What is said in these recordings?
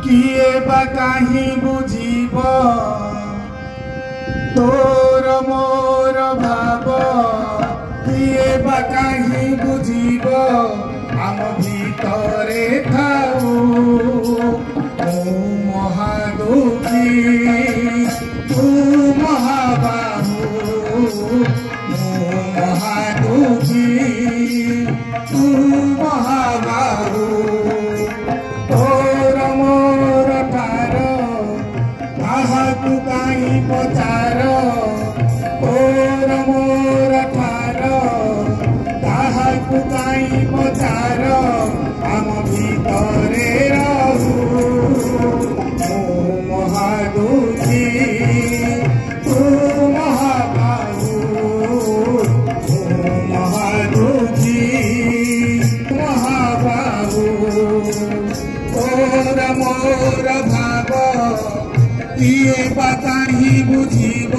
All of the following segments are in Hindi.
किए बा काहीं बुझीब तोर मोर भाव किए बा काहीं बुझीब आम भीतरे थाऊ मु महादुखी तू महाबाहु मु महादुखी तू महाबाहु तोर मोर ठार काहाकु काहीं पचार तोर मोर ठार काहाकु काहीं पचार आम भीतरे रहू मु महादुखी तू महाबाहु मु महादुखी महाबाहु तोर मोर भाव किए बा काहीं बुझीब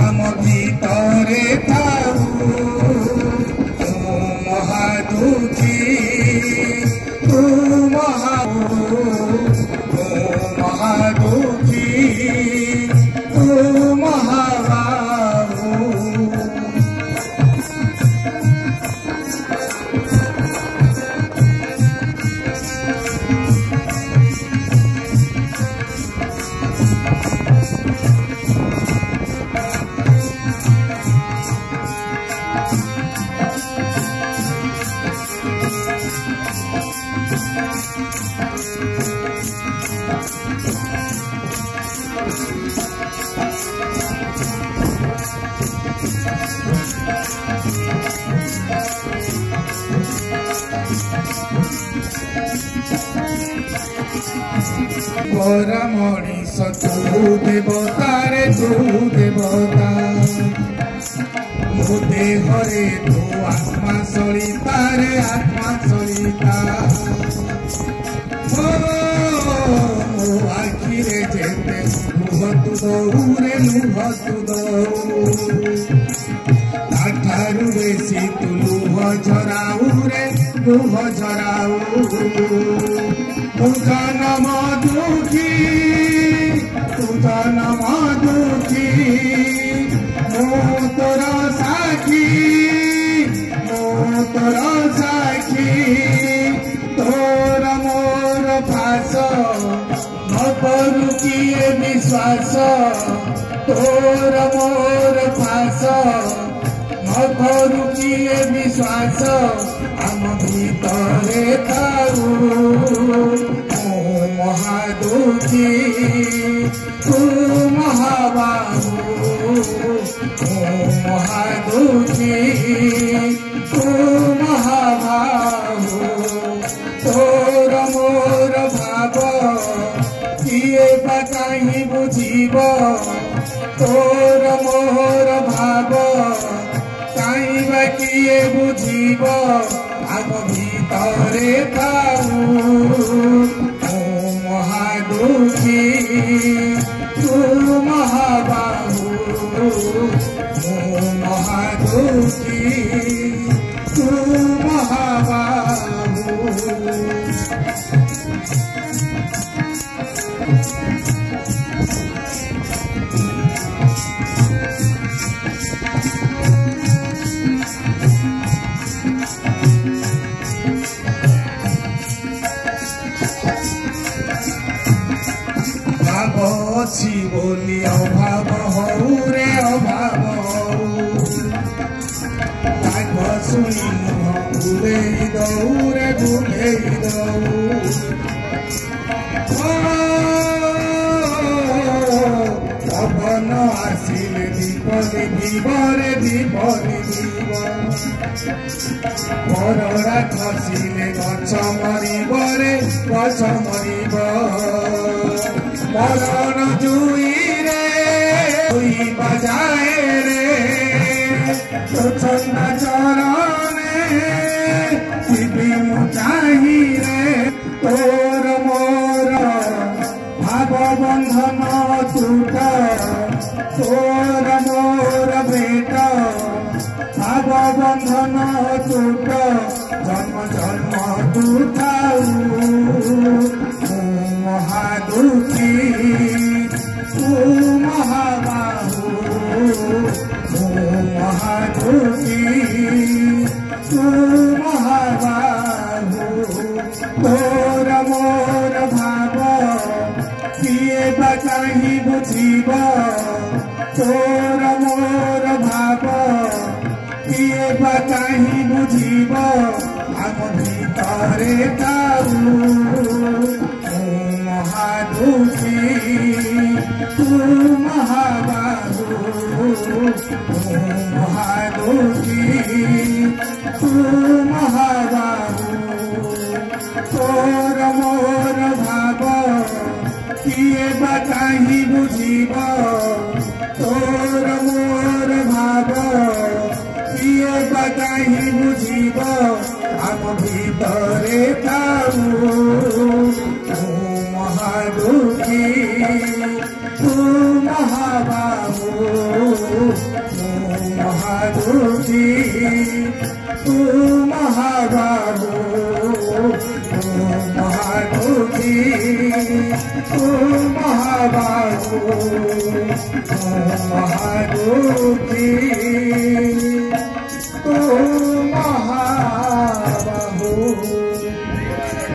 आम भीतरे थाऊ मु महादुखी तू महाबाहु मु महादुखी तू महाबाहु गोरा मनीष तू देवता रे तू देवता मो देहरे तू आत्मा सलिता रे आत्मा सलिता मो आखिरे जेते लुह तू दऊ रे लुह तू दऊ ताठारु बेसी तू लुह झराऊ रे लुह झराऊ तुझा नम दुखी तुझा नम दुखी मो तोरा साखी मो तोरा साखी तोर मोर फास न करू किए विश्वास तोर मोर फास न करू किए विश्वास आम भीतरे थाऊ महादुखी तू महाबाहु महादुखी तू महाबाहु तोर मोर भाव किए बा काहीं बुझीब तोर मोर भाव काहीं बा किए बुझीब आम भीतरे थाऊ महादुखी तू महाबाहु महादुखी तू महाबाहु अछि बोली अभाव हऊ रे अभाव हऊ शुणी मुह भूलेई दऊ रे भूलेई दऊ पवन आसिले दीप निभिब रे दीप निभिब बरड़ा खसिले गछ मरिब रे गछ मरिब मरण जुई रे जुई बजाए रे चंद चरणे शिवी मुचाही रे तोर मोर भाव बंधन टूट तोर मोर भेट भाव बंधन टूट जन्म जन्म तू थाऊ महादुखी महाबाहु महादुखी महाबाहु तोर मोर भाव किए बा कहीं बुझीब तोर मोर भाव किए बा कहीं बुझीब आम भितरे थाऊ महादुखी तू महाबाहु महादुखी तू महाबाहु तोर मोर भाव किए बा कहीं बुझीब तोर मोर भाव किए बा कहीं बुझीब आम भितरे थाऊ महादुखी तू महाबाहु महादुखी तू महाबाहु महादुखी तू महाबाहु महादुखी